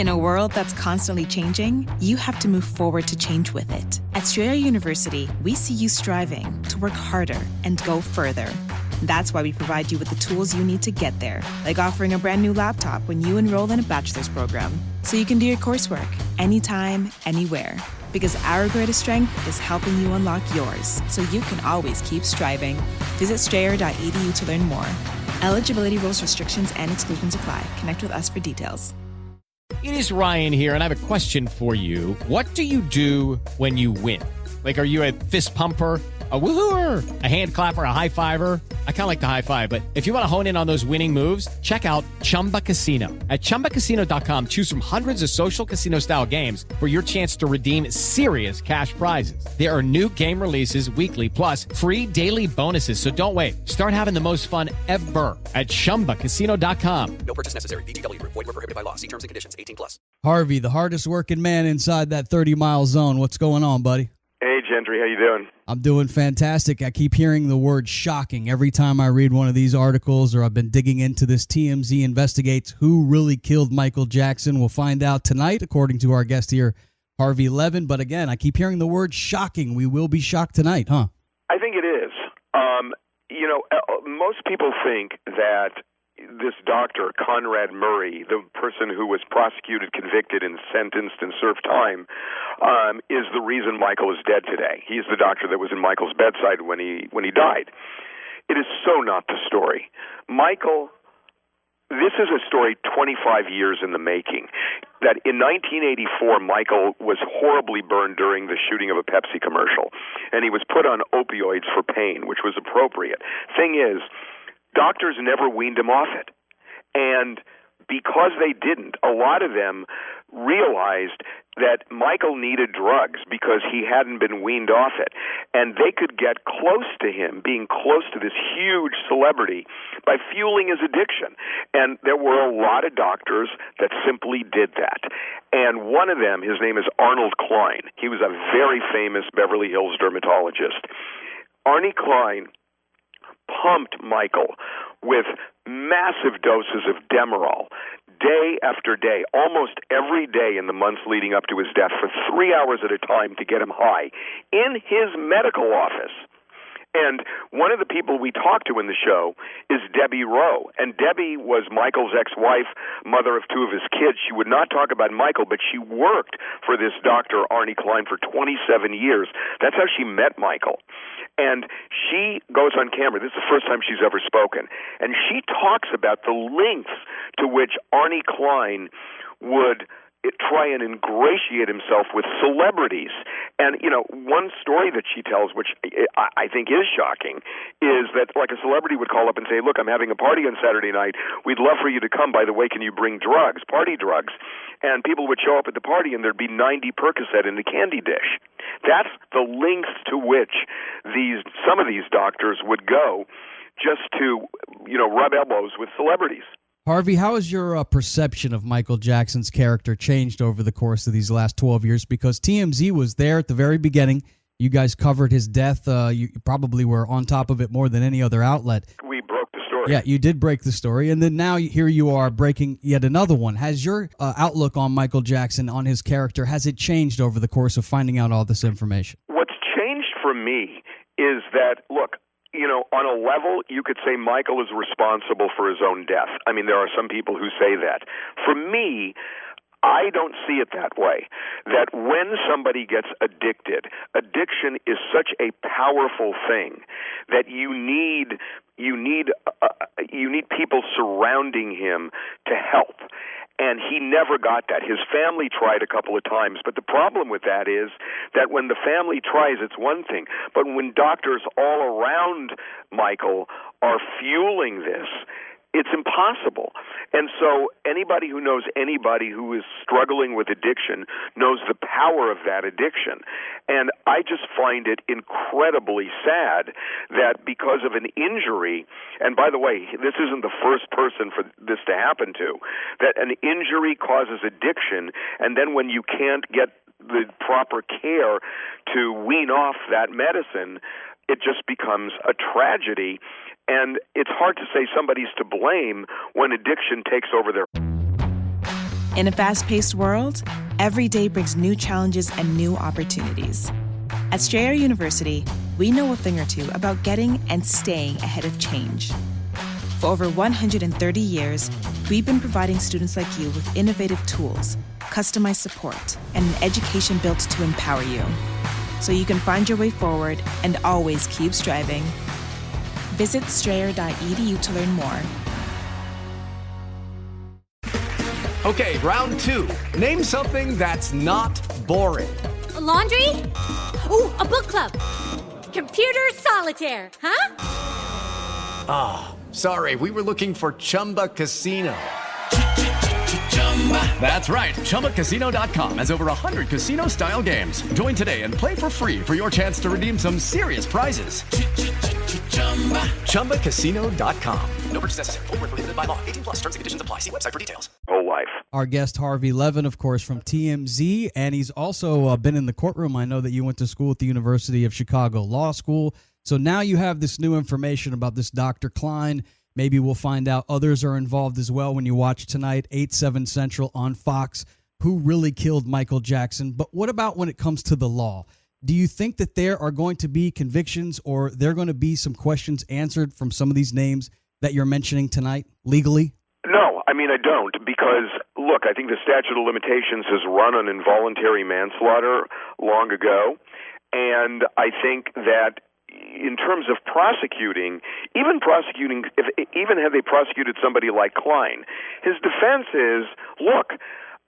In a world that's constantly changing, you have to move forward to change with it. At Strayer University, we see you striving to work harder and go further. That's why we provide you with the tools you need to get there, like offering a brand new laptop when you enroll in a bachelor's program, so you can do your coursework anytime, anywhere. Because our greatest strength is helping you unlock yours, so you can always keep striving. Visit strayer.edu to learn more. Eligibility rules, restrictions, and exclusions apply. Connect with us for details. It is Ryan here, and I have a question for you. What do you do when you win? Like, are you a fist pumper, a woohooer, a hand clapper, a high fiver? I kind of like the high five, but if you want to hone in on those winning moves, check out Chumba Casino. At ChumbaCasino.com, choose from hundreds of social casino-style games for your chance to redeem serious cash prizes. There are new game releases weekly, plus free daily bonuses. So don't wait. Start having the most fun ever at ChumbaCasino.com. No purchase necessary. VGW Group. Void where prohibited by law. See terms and conditions. 18+. Harvey, the hardest working man inside that 30-mile zone. What's going on, buddy? Hey, Gentry, how you doing? I'm doing fantastic. I keep hearing the word shocking every time I read one of these articles, or I've been digging into this. TMZ investigates who really killed Michael Jackson. We'll find out tonight, according to our guest here, Harvey Levin. But again, I keep hearing the word shocking. We will be shocked tonight, huh? I think it is. Most people think that this doctor, Conrad Murray, the person who was prosecuted, convicted, and sentenced and served time, is the reason Michael is dead today. He's the doctor that was in Michael's bedside when he died. It is so not the story. This is a story 25 years in the making. That in 1984, Michael was horribly burned during the shooting of a Pepsi commercial, and he was put on opioids for pain, which was appropriate. Thing is, doctors never weaned him off it. And because they didn't, a lot of them realized that Michael needed drugs because he hadn't been weaned off it. And they could get close to him, being close to this huge celebrity, by fueling his addiction. And there were a lot of doctors that simply did that. And one of them, his name is Arnold Klein. He was a very famous Beverly Hills dermatologist. Arnie Klein pumped Michael with massive doses of Demerol day after day, almost every day in the months leading up to his death, for 3 hours at a time to get him high in his medical office. And one of the people we talked to in the show is Debbie Rowe. And Debbie was Michael's ex-wife, mother of two of his kids. She would not talk about Michael, but she worked for this doctor, Arnie Klein, for 27 years. That's how she met Michael. And she goes on camera. This is the first time she's ever spoken. And she talks about the lengths to which Arnie Klein would try and ingratiate himself with celebrities. And, one story that she tells, which I think is shocking, is that like a celebrity would call up and say, look, I'm having a party on Saturday night. We'd love for you to come. By the way, can you bring drugs, party drugs? And people would show up at the party and there'd be 90 Percocet in the candy dish. That's the lengths to which some of these doctors would go just to, rub elbows with celebrities. Harvey, how has your perception of Michael Jackson's character changed over the course of these last 12 years? Because TMZ was there at the very beginning. You guys covered his death. You probably were on top of it more than any other outlet. We broke the story. Yeah, you did break the story. And then now here you are breaking yet another one. Has your outlook on Michael Jackson, on his character, has it changed over the course of finding out all this information? What's changed for me is that, look, on a level, you could say Michael is responsible for his own death. I mean, there are some people who say that. For me, I don't see it that way. That when somebody gets addicted, addiction is such a powerful thing that you need people surrounding him to help. And he never got that. His family tried a couple of times, but the problem with that is that when the family tries, it's one thing. But when doctors all around Michael are fueling this, it's impossible. And so anybody who knows anybody who is struggling with addiction knows the power of that addiction. And I just find it incredibly sad that because of an injury, and by the way, this isn't the first person for this to happen to, that an injury causes addiction, and then when you can't get the proper care to wean off that medicine, it just becomes a tragedy. And it's hard to say somebody's to blame when addiction takes over their... In a fast-paced world, every day brings new challenges and new opportunities. At Strayer University, we know a thing or two about getting and staying ahead of change. For over 130 years, we've been providing students like you with innovative tools, customized support, and an education built to empower you, so you can find your way forward and always keep striving. Visit strayer.edu to learn more. Okay, round two. Name something that's not boring. A laundry? Ooh, a book club. Computer solitaire, huh? Ah, sorry, we were looking for Chumba Casino. That's right, ChumbaCasino.com has over 100 casino-style games. Join today and play for free for your chance to redeem some serious prizes. ChumbaCasino.com. No purchase necessary. Void where prohibited by law. 18 plus. Terms and conditions apply. See website for details. Whole life. Our guest, Harvey Levin, of course, from TMZ, and he's also been in the courtroom. I know that you went to school at the University of Chicago Law School. So now you have this new information about this Dr. Klein. Maybe we'll find out others are involved as well when you watch tonight, 8/7 Central on Fox, who really killed Michael Jackson. But what about when it comes to the law? Do you think that there are going to be convictions or there are going to be some questions answered from some of these names that you're mentioning tonight legally? No, I mean, I don't, because, look, I think the statute of limitations has run on involuntary manslaughter long ago, and I think that in terms of prosecuting, even had they prosecuted somebody like Klein, his defense is, look,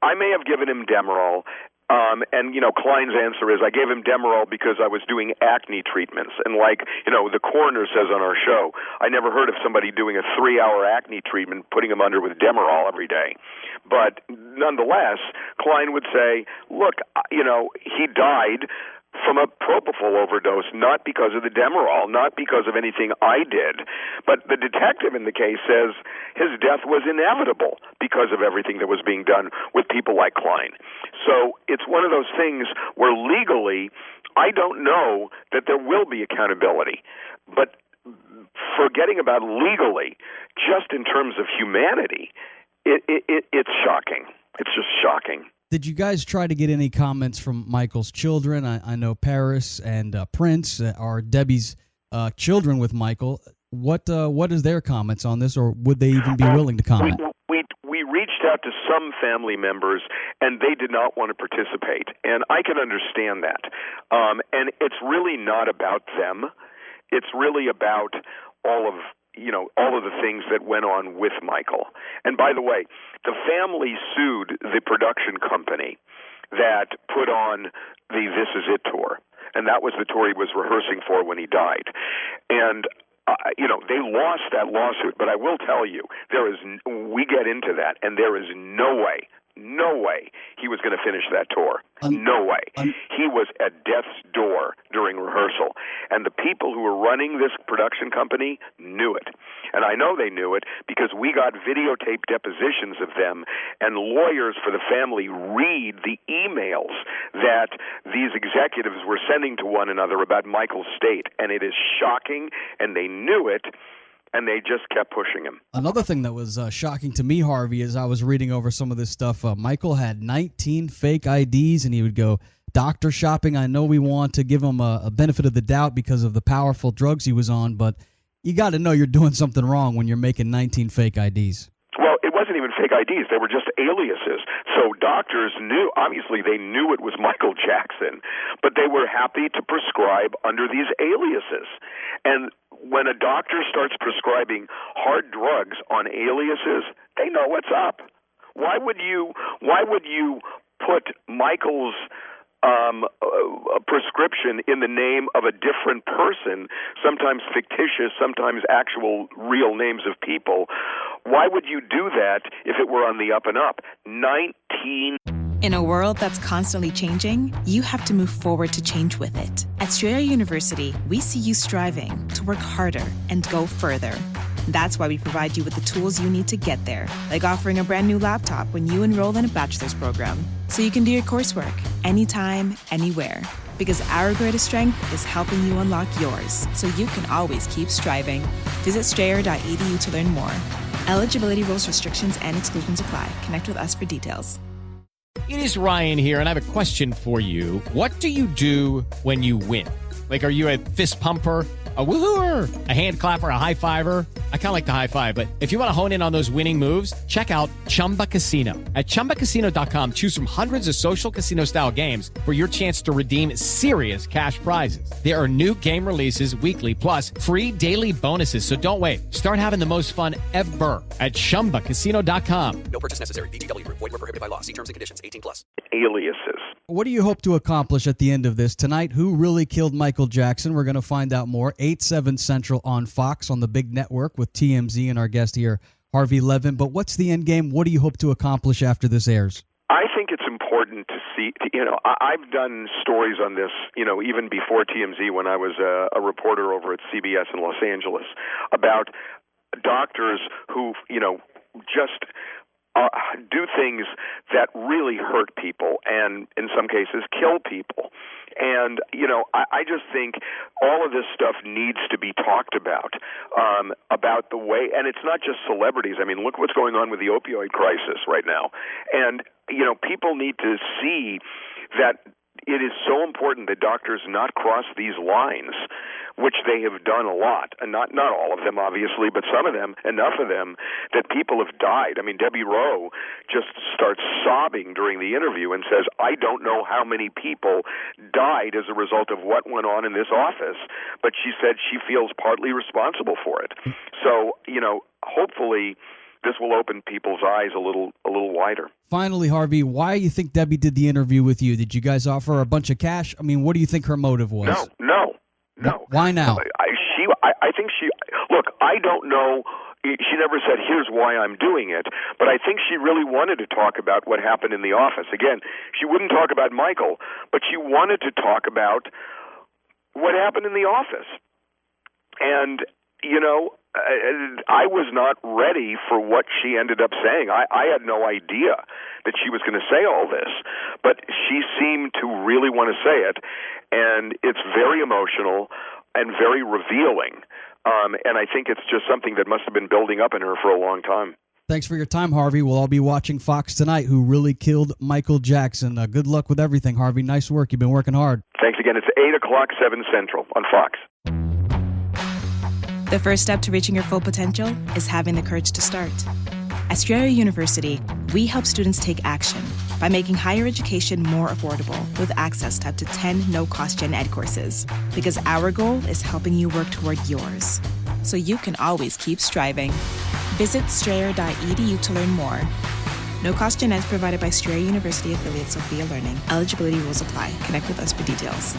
I may have given him Demerol, and, Klein's answer is, I gave him Demerol because I was doing acne treatments. And the coroner says on our show, I never heard of somebody doing a 3-hour acne treatment, putting him under with Demerol every day. But nonetheless, Klein would say, look, he died from a propofol overdose, not because of the Demerol, not because of anything I did. But the detective in the case says his death was inevitable because of everything that was being done with people like Klein. So it's one of those things where legally, I don't know that there will be accountability. But forgetting about legally, just in terms of humanity, it's shocking. It's just shocking. Did you guys try to get any comments from Michael's children? I know Paris and Prince are Debbie's children with Michael. What is their comments on this, or would they even be willing to comment? We reached out to some family members, and they did not want to participate, and I can understand that. And it's really not about them. It's really about all of the things that went on with Michael. And by the way, the family sued the production company that put on the This Is It tour. And that was the tour he was rehearsing for when he died. And, they lost that lawsuit. But I will tell you, we get into that, and there is no way he was going to finish that tour. No way. He was at death's door during rehearsal. And the people who were running this production company knew it. And I know they knew it because we got videotaped depositions of them, and lawyers for the family read the emails that these executives were sending to one another about Michael's state. And it is shocking, and they knew it. And they just kept pushing him. Another thing that was shocking to me, Harvey, is I was reading over some of this stuff. Michael had 19 fake IDs, and he would go doctor shopping. I know we want to give him a benefit of the doubt because of the powerful drugs he was on, but you got to know you're doing something wrong when you're making 19 fake IDs. Well, it wasn't even fake IDs. They were just aliases. So doctors knew, obviously they knew it was Michael Jackson, but they were happy to prescribe under these aliases. And when a doctor starts prescribing hard drugs on aliases, they know what's up. Why would you put Michael's a prescription in the name of a different person, sometimes fictitious, sometimes actual real names of people? Why would you do that if it were on the up and up? 19. In a world that's constantly changing, you have to move forward to change with it. At Strayer University, we see you striving to work harder and go further. That's why we provide you with the tools you need to get there, like offering a brand new laptop when you enroll in a bachelor's program, so you can do your coursework anytime, anywhere. Because our greatest strength is helping you unlock yours, so you can always keep striving. Visit strayer.edu to learn more. Eligibility rules, restrictions, and exclusions apply. Connect with us for details. It is Ryan here, and I have a question for you. What do you do when you win? Like, are you a fist pumper, a woohooer, a hand clapper, a high fiver? I kind of like the high five, but if you want to hone in on those winning moves, check out Chumba Casino. At ChumbaCasino.com, choose from hundreds of social casino-style games for your chance to redeem serious cash prizes. There are new game releases weekly, plus free daily bonuses. So don't wait. Start having the most fun ever at ChumbaCasino.com. No purchase necessary. VGW Group. Void where prohibited by law. See terms and conditions. 18+. Aliases. What do you hope to accomplish at the end of this? Tonight, who really killed Michael Jackson? We're going to find out more. 8/7 Central on Fox on the big network with TMZ and our guest here, Harvey Levin. But what's the end game? What do you hope to accomplish after this airs? I think it's important to see, I've done stories on this, even before TMZ when I was a reporter over at CBS in Los Angeles about doctors who, just do things that really hurt people and in some cases kill people. And, I just think all of this stuff needs to be talked about the way, and it's not just celebrities. I mean, look what's going on with the opioid crisis right now. And, people need to see that it is so important that doctors not cross these lines, which they have done a lot, and not all of them, obviously, but some of them, enough of them, that people have died. I mean, Debbie Rowe just starts sobbing during the interview and says, I don't know how many people died as a result of what went on in this office, but she said she feels partly responsible for it. So, hopefully this will open people's eyes a little wider. Finally, Harvey, why do you think Debbie did the interview with you? Did you guys offer her a bunch of cash? I mean, what do you think her motive was? No. Why now? I think look, I don't know. She never said, here's why I'm doing it, but I think she really wanted to talk about what happened in the office. Again, she wouldn't talk about Michael, but she wanted to talk about what happened in the office. And, I was not ready for what she ended up saying. I had no idea that she was going to say all this, but she seemed to really want to say it, and it's very emotional and very revealing, and I think it's just something that must have been building up in her for a long time. Thanks for your time, Harvey. We'll all be watching Fox tonight, who really killed Michael Jackson. Good luck with everything, Harvey. Nice work. You've been working hard. Thanks again. It's 8 o'clock, 7 Central on Fox. The first step to reaching your full potential is having the courage to start. At Strayer University, we help students take action by making higher education more affordable with access to up to 10 no-cost gen ed courses. Because our goal is helping you work toward yours, so you can always keep striving. Visit strayer.edu to learn more. No-cost gen ed provided by Strayer University affiliate Sophia Learning. Eligibility rules apply. Connect with us for details.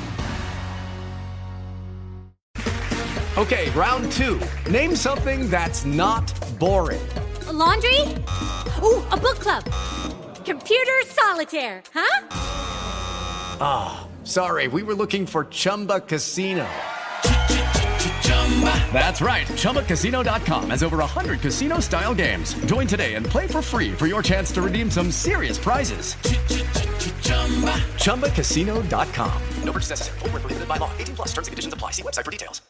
Okay, round two. Name something that's not boring. A laundry? Ooh, a book club. Computer solitaire, huh? Sorry, we were looking for Chumba Casino. That's right. ChumbaCasino.com has over 100 casino-style games. Join today and play for free for your chance to redeem some serious prizes. ChumbaCasino.com. No purchase necessary. Void where prohibited by law. 18+. Terms and conditions apply. See website for details.